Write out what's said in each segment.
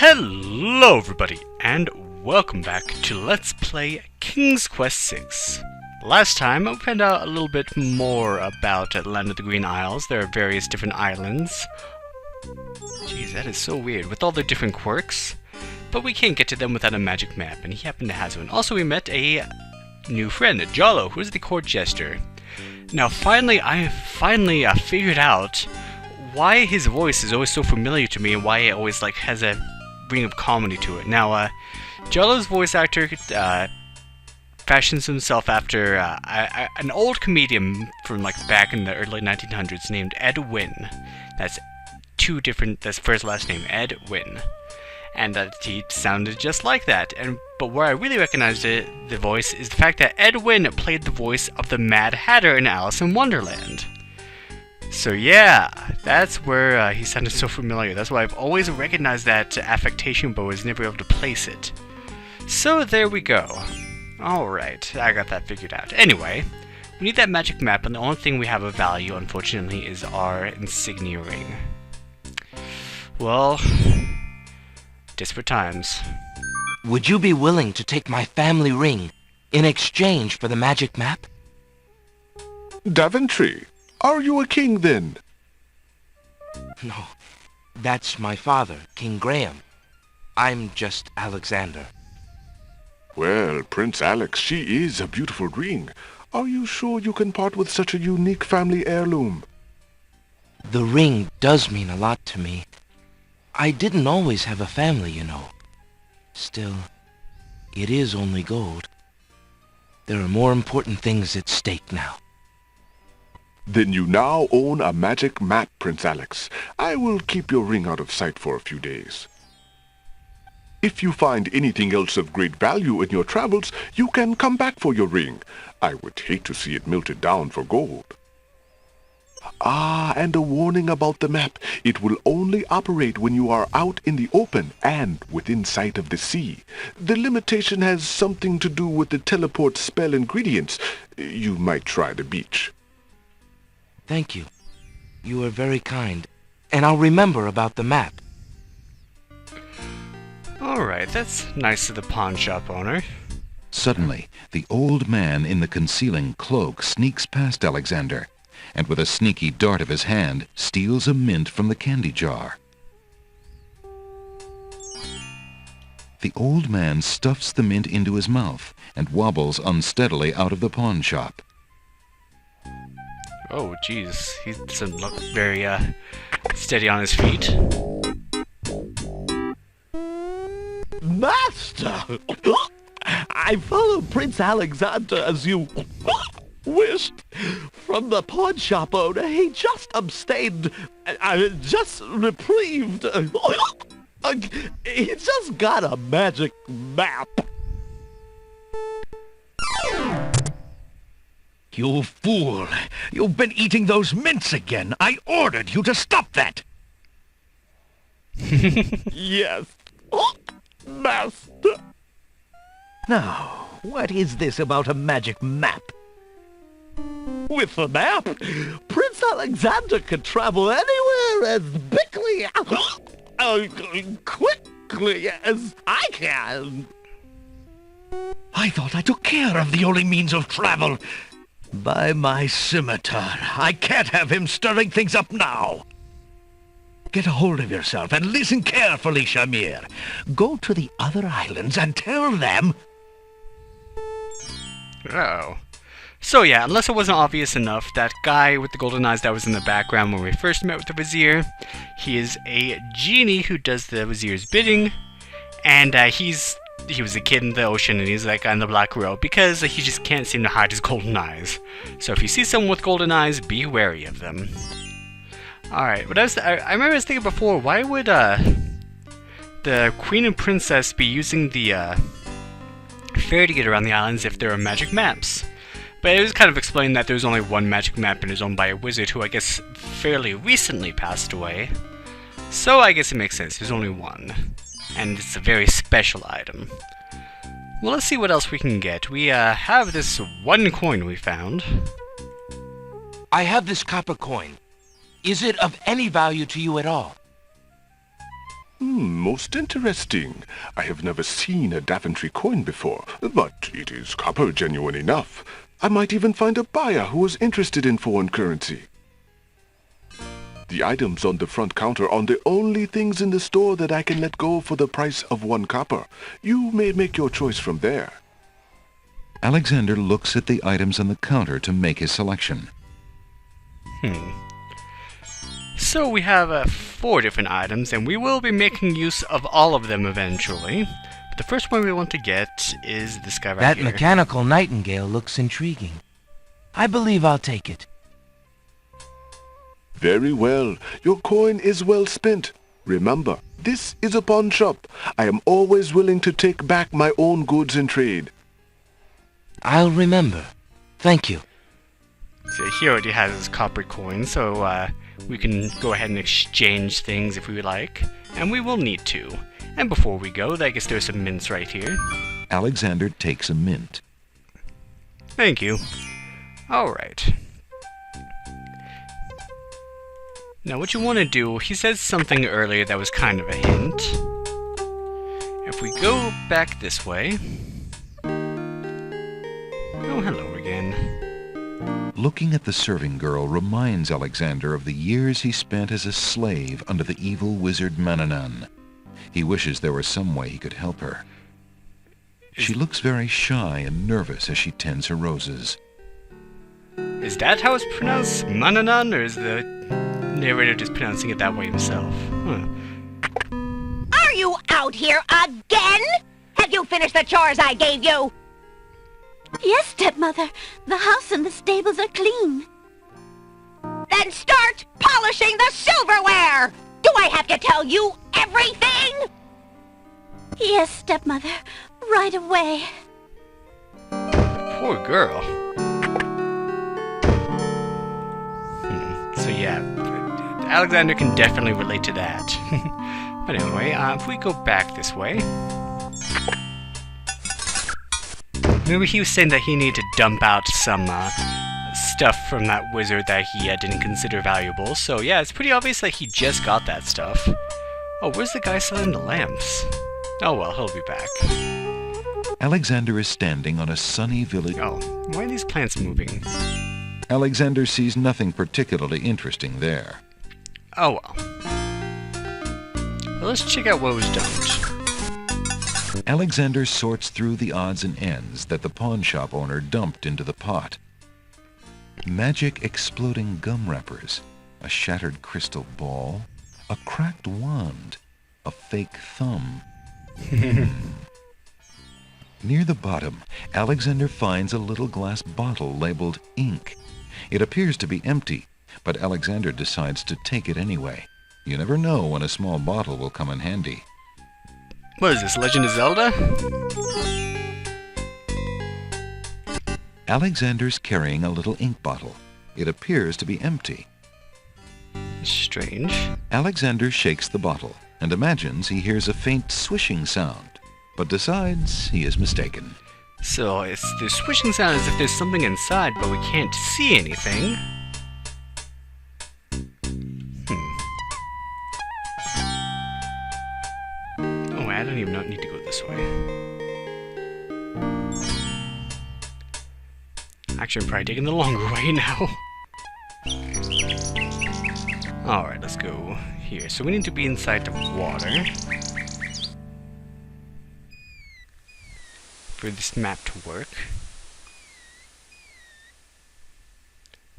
Hello everybody, and welcome back to Let's Play King's Quest VI. Last time, we found out a little bit more about Land of the Green Isles. There are various different islands. Jeez, that is so weird, with all their different quirks. But we can't get to them without a magic map, and he happened to have one. Also, we met a new friend, Jollo, who is the court jester. Now, I finally figured out why his voice is always so familiar to me and why it always has a ring of comedy to it. Now, Jollo's voice actor fashions himself after an old comedian from back in the early 1900s named Ed Wynn. That's that's first last name, Ed Wynn. And he sounded just like that. But where I really recognized the voice is the fact that Ed Wynn played the voice of the Mad Hatter in Alice in Wonderland. So yeah, that's where he sounded so familiar. That's why I've always recognized that affectation, but was never able to place it. So there we go. Alright, I got that figured out. Anyway, we need that magic map, and the only thing we have of value, unfortunately, is our insignia ring. Well, desperate times. Would you be willing to take my family ring in exchange for the magic map? Daventry, are you a king then? No, that's my father, King Graham. I'm just Alexander. Well, Prince Alex, she is a beautiful ring. Are you sure you can part with such a unique family heirloom? The ring does mean a lot to me. I didn't always have a family, you know. Still, it is only gold. There are more important things at stake now. Then you now own a magic map, Prince Alex. I will keep your ring out of sight for a few days. If you find anything else of great value in your travels, you can come back for your ring. I would hate to see it melted down for gold. Ah, and a warning about the map. It will only operate when you are out in the open and within sight of the sea. The limitation has something to do with the teleport spell ingredients. You might try the beach. Thank you. You are very kind. And I'll remember about the map. Alright, that's nice of the pawn shop owner. Suddenly, the old man in the concealing cloak sneaks past Alexander, and with a sneaky dart of his hand, steals a mint from the candy jar. The old man stuffs the mint into his mouth and wobbles unsteadily out of the pawn shop. Oh, jeez. He doesn't look very, steady on his feet. Master! I followed Prince Alexander as you wished. From the pawn shop owner, he just abstained, just reprieved. He just got a magic map. You fool! You've been eating those mints again! I ordered you to stop that! Yes, Master. Now, what is this about a magic map? With the map, Prince Alexander can travel anywhere as quickly as I can. I thought I took care of the only means of travel. By my scimitar, I can't have him stirring things up now. Get a hold of yourself and listen carefully, Shamir. Go to the other islands and tell them... Oh. So yeah, unless it wasn't obvious enough, that guy with the golden eyes that was in the background when we first met with the Vazir, he is a genie who does the Vazir's bidding, and he was a kid in the ocean, and he's on the black robe because he just can't seem to hide his golden eyes. So if you see someone with golden eyes, be wary of them. Alright, I remember I was thinking before, why would the Queen and Princess be using the fair to get around the islands if there are magic maps? But it was kind of explained that there's only one magic map and is owned by a wizard who I guess fairly recently passed away. So I guess it makes sense, there's only one. And it's a very special item. Well, let's see what else we can get. We have this one coin we found. I have this copper coin. Is it of any value to you at all? Most interesting. I have never seen a Daventry coin before, but it is copper genuine enough. I might even find a buyer who is interested in foreign currency. The items on the front counter are the only things in the store that I can let go for the price of 1 copper. You may make your choice from there. Alexander looks at the items on the counter to make his selection. So we have 4 different items, and we will be making use of all of them eventually. But the first one we want to get is this guy right That here. mechanical nightingale looks intriguing. I believe I'll take it. Very well. Your coin is well spent. Remember, this is a pawn shop. I am always willing to take back my own goods in trade. I'll remember. Thank you. So he already has his copper coin, so we can go ahead and exchange things if we would like. And we will need to. And before we go, I guess there's some mints right here. Alexander takes a mint. Thank you. Alright. Now what you want to do, he said something earlier that was kind of a hint. If we go back this way... Oh, hello again. Looking at the serving girl reminds Alexander of the years he spent as a slave under the evil wizard Mananan. He wishes there were some way he could help her. She looks very shy and nervous as she tends her roses. Is that how it's pronounced? Mananan, or is the narrator just pronouncing it that way himself? Are you out here again? Have you finished the chores I gave you? Yes, stepmother. The house and the stables are clean. Then start polishing the silverware! Do I have to tell you everything? Yes, stepmother. Right away. Poor girl. So yeah, Alexander can definitely relate to that. But anyway, if we go back this way... Maybe he was saying that he needed to dump out some stuff from that wizard that he didn't consider valuable. So yeah, it's pretty obvious that he just got that stuff. Oh, where's the guy selling the lamps? Oh well, he'll be back. Alexander is standing on a sunny village. Oh, why are these plants moving? Alexander sees nothing particularly interesting there. Oh well. Well, let's check out what was dumped. Alexander sorts through the odds and ends that the pawn shop owner dumped into the pot. Magic exploding gum wrappers, a shattered crystal ball, a cracked wand, a fake thumb. Near the bottom, Alexander finds a little glass bottle labeled ink. It appears to be empty, but Alexander decides to take it anyway. You never know when a small bottle will come in handy. What is this, Legend of Zelda? Alexander's carrying a little ink bottle. It appears to be empty. Strange. Alexander shakes the bottle and imagines he hears a faint swishing sound, but decides he is mistaken. So, the swishing sound as if there's something inside, but we can't see anything. Oh, I don't even need to go this way. Actually, I'm probably taking the longer way now. Alright, let's go here. So we need to be inside the water for this map to work.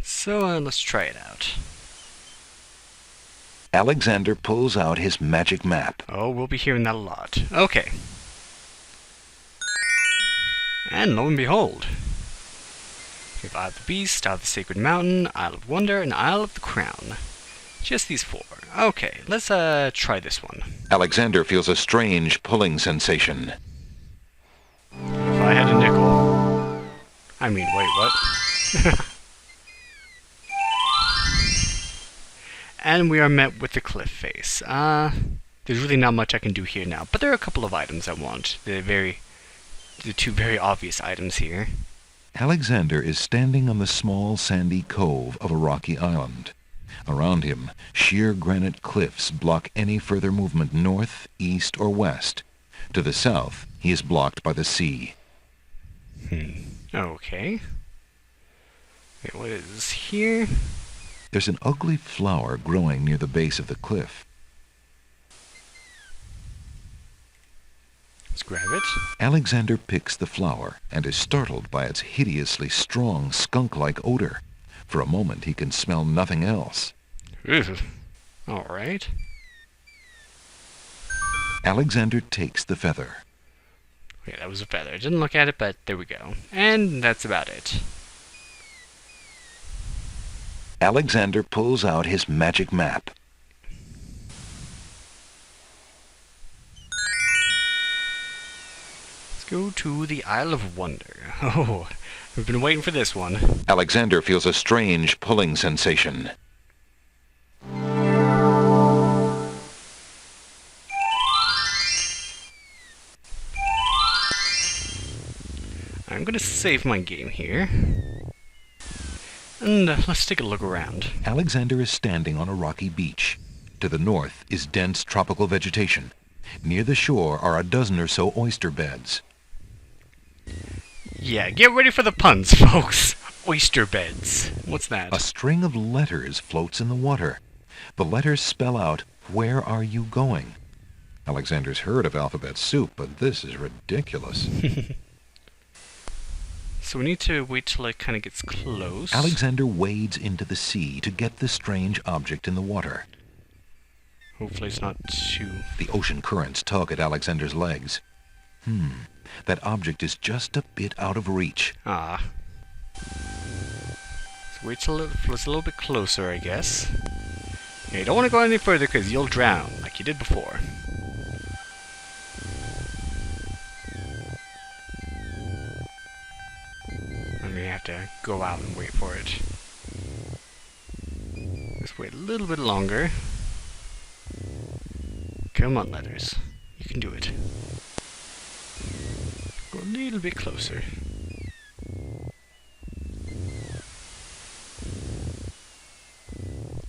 So let's try it out. Alexander pulls out his magic map. Oh, we'll be hearing that a lot. Okay. And lo and behold. We have Isle of the Beast, Isle of the Sacred Mountain, Isle of Wonder, and Isle of the Crown. Just these 4. Okay, let's try this one. Alexander feels a strange pulling sensation. If I had a nickel. I mean, wait, what? And we are met with the cliff face. There's really not much I can do here now, but there are a couple of items I want. The 2 very obvious items here. Alexander is standing on the small sandy cove of a rocky island. Around him, sheer granite cliffs block any further movement north, east, or west. To the south, he is blocked by the sea. Okay. Wait, what is here? There's an ugly flower growing near the base of the cliff. Let's grab it. Alexander picks the flower and is startled by its hideously strong skunk-like odor. For a moment, he can smell nothing else. Ugh. All right. Alexander takes the feather. Okay, that was a feather. I didn't look at it, but there we go. And that's about it. Alexander pulls out his magic map. Let's go to the Isle of Wonder. Oh, we've been waiting for this one. Alexander feels a strange pulling sensation. I'm gonna save my game here. And let's take a look around. Alexander is standing on a rocky beach. To the north is dense tropical vegetation. Near the shore are a dozen or so oyster beds. Yeah, get ready for the puns, folks. Oyster beds. What's that? A string of letters floats in the water. The letters spell out, "Where are you going?" Alexander's heard of alphabet soup, but this is ridiculous. So we need to wait till it kind of gets close. Alexander wades into the sea to get the strange object in the water. Hopefully it's not too... The ocean currents tug at Alexander's legs. That object is just a bit out of reach. Ah. So wait till it floats a little bit closer, I guess. Yeah, you don't want to go any further because you'll drown, like you did before. I'm gonna have to go out and wait for it. Let's wait a little bit longer. Come on, letters. You can do it. Go a little bit closer.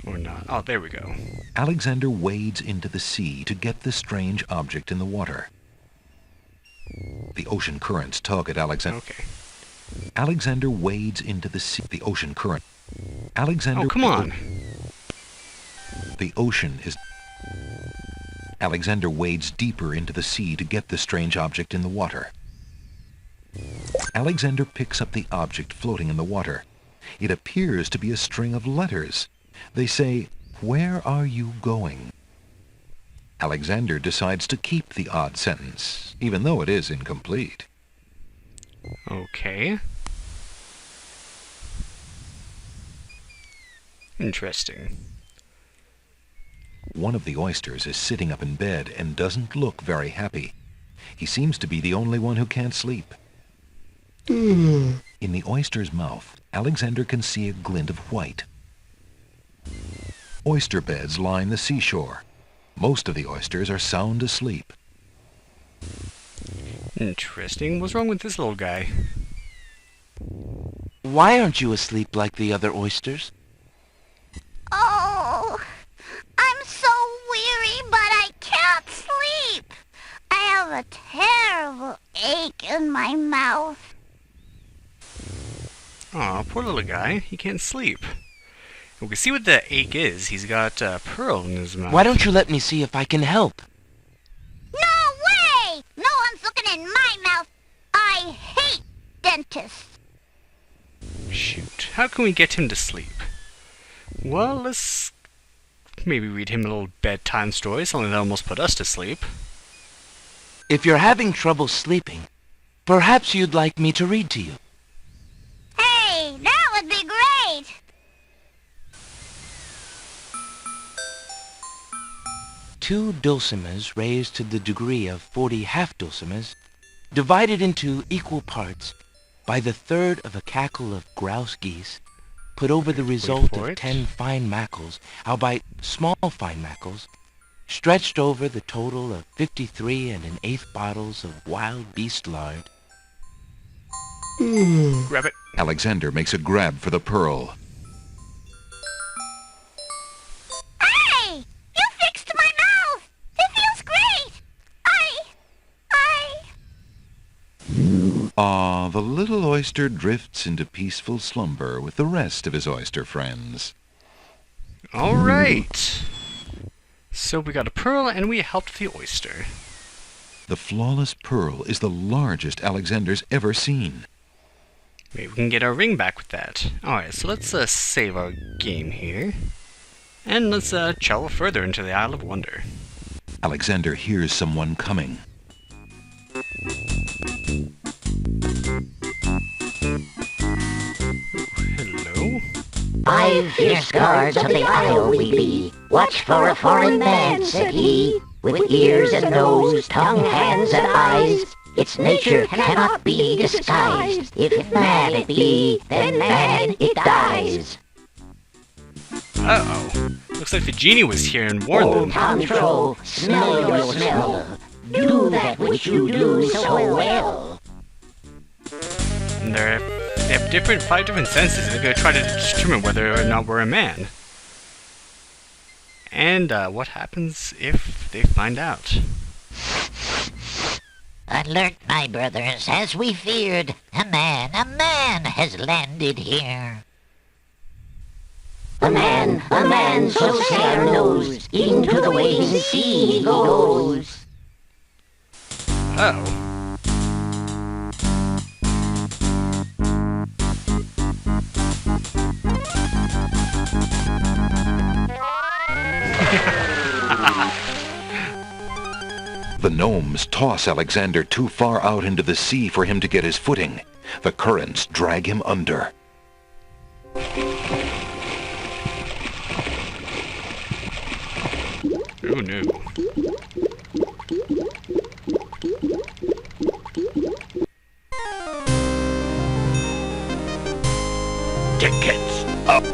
Or not. Oh, there we go. Alexander wades into the sea to get the strange object in the water. The ocean currents tug at Alexander. Okay. Alexander wades into the sea. The ocean current. Alexander. Oh, come on. The ocean is... Alexander wades deeper into the sea to get the strange object in the water. Alexander picks up the object floating in the water. It appears to be a string of letters. They say, "Where are you going?" Alexander decides to keep the odd sentence, even though it is incomplete. Okay. Interesting. One of the oysters is sitting up in bed and doesn't look very happy. He seems to be the only one who can't sleep. In the oyster's mouth, Alexander can see a glint of white. Oyster beds line the seashore. Most of the oysters are sound asleep. Interesting. What's wrong with this little guy? Why aren't you asleep like the other oysters? Oh, I'm so weary, but I can't sleep. I have a terrible ache in my mouth. Aw, poor little guy. He can't sleep. We can see what the ache is. He's got a pearl in his mouth. Why don't you let me see if I can help? No way! No one's looking in my mouth. I hate dentists. Shoot. How can we get him to sleep? Well, let's maybe read him a little bedtime story, something that almost put us to sleep. If you're having trouble sleeping, perhaps you'd like me to read to you. Hey, that would be great. Two dulcimers raised to the degree of 40 half-dulcimers, divided into equal parts by the third of a cackle of grouse geese, put over the result for of it. 10 fine mackles, albeit small fine mackles, stretched over the total of 53 1/8 bottles of wild beast lard. Grab it. Alexander makes a grab for the pearl. Ah, the little oyster drifts into peaceful slumber with the rest of his oyster friends. Alright. So we got a pearl and we helped the oyster. The flawless pearl is the largest Alexander's ever seen. Maybe we can get our ring back with that. Alright, so let's save our game here. And let's travel further into the Isle of Wonder. Alexander hears someone coming. Hello? 5 fierce guards of the isle we be. Watch for a foreign man, said he, with ears and nose, tongue, hands, and eyes. Its nature cannot be disguised. If man it be, then man it dies. Uh-oh. Looks like the genie was here and warned them. Tom Troll, smell your smell. Do that which you do so well. And they have 5 different senses, and they're going to try to determine whether or not we're a man. And what happens if they find out? Alert, my brothers, as we feared. A man has landed here. A man, so Sailor knows. Into the waiting sea he goes. Uh-oh. The gnomes toss Alexander too far out into the sea for him to get his footing. The currents drag him under. Oh no. Tickets up.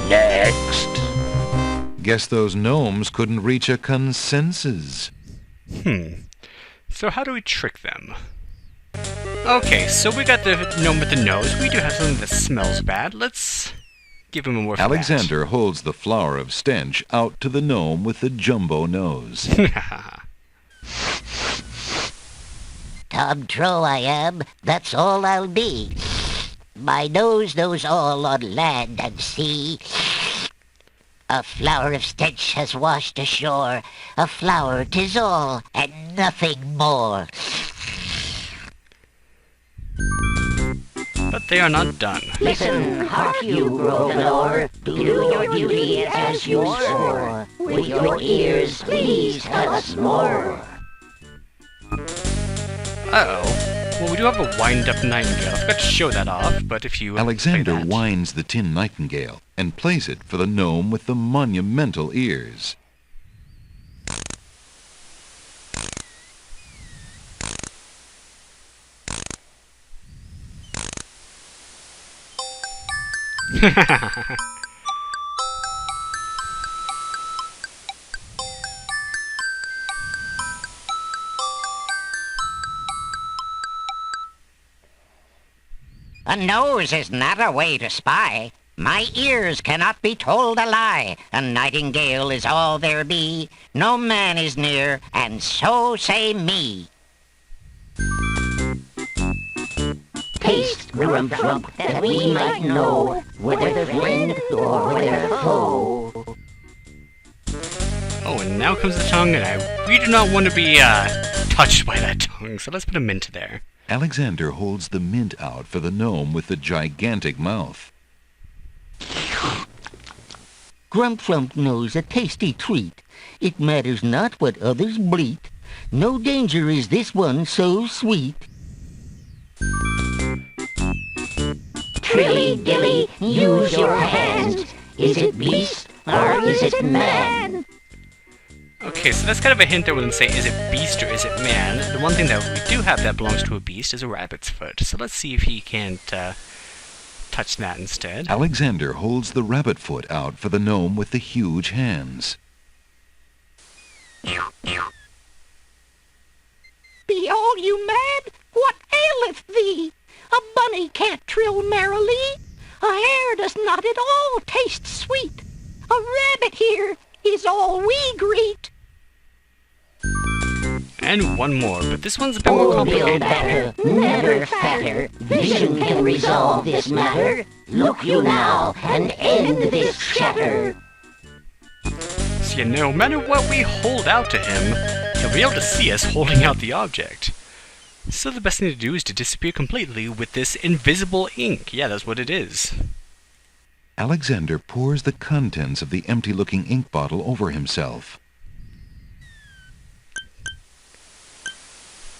Next. Guess those gnomes couldn't reach a consensus. So how do we trick them? Okay, so we got the gnome with the nose. We do have something that smells bad. Let's give him a whiff of that. Alexander holds the flower of stench out to the gnome with the jumbo nose. Tom Troll I am, that's all I'll be. My nose knows all on land and sea. A flower of stench has washed ashore. A flower 'tis all, and nothing more. But they are not done. Listen, hark you, Grovenor. Do your duty as you swore. With your ears, please tell us more. Uh-oh. Well, we do have a wind-up nightingale. I forgot to show that off, but if you Alexander play that. winds the tin nightingale and plays it for the gnome with the monumental ears. A nose is not a way to spy. My ears cannot be told a lie. A nightingale is all there be. No man is near, and so say me. Taste, Grump, that we might know whether friend or whether foe. Oh, and now comes the tongue, and we do not want to be touched by that tongue, so let's put a mint there. Alexander holds the mint out for the gnome with the gigantic mouth. Grump knows a tasty treat. It matters not what others bleat. No danger is this one so sweet. Trilly dilly, use your hands. Is it beast or is it man? Okay, so that's kind of a hint that wouldn't say, is it beast or is it man? The one thing that we do have that belongs to a beast is a rabbit's foot. So let's see if he can't touch that instead. Alexander holds the rabbit foot out for the gnome with the huge hands. Be all you mad? What aileth thee? A bunny can't trill merrily. A hare does not at all taste sweet. A rabbit here is all we greet. and one more, but this one's a bit more Oh, Bill complicated. Batter, never fatter. Vision can resolve this matter. Look you now and end this chatter. So yeah, no matter what we hold out to him, he'll be able to see us holding out the object. So the best thing to do is to disappear completely with this invisible ink. Yeah, that's what it is. Alexander pours the contents of the empty-looking ink bottle over himself.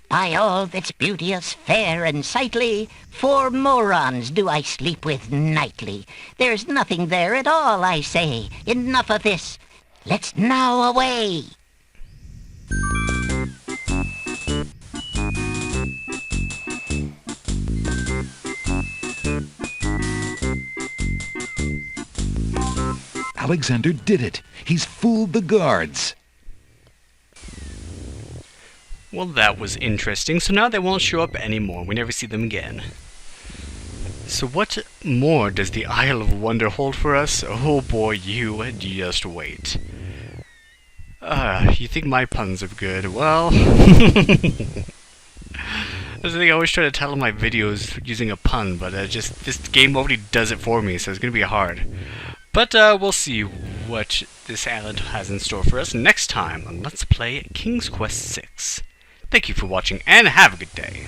By all that's beauteous, fair, and sightly, 4 morons do I sleep with nightly. There's nothing there at all, I say. Enough of this. Let's now away. Alexander did it! He's fooled the guards! Well, that was interesting. So now they won't show up anymore. We never see them again. So what more does the Isle of Wonder hold for us? Oh boy, you just wait. You think my puns are good? Well, that's the thing. I always try to tell my videos using a pun, but this game already does it for me, so it's gonna be hard. But we'll see what this island has in store for us next time on Let's Play King's Quest VI. Thank you for watching, and have a good day.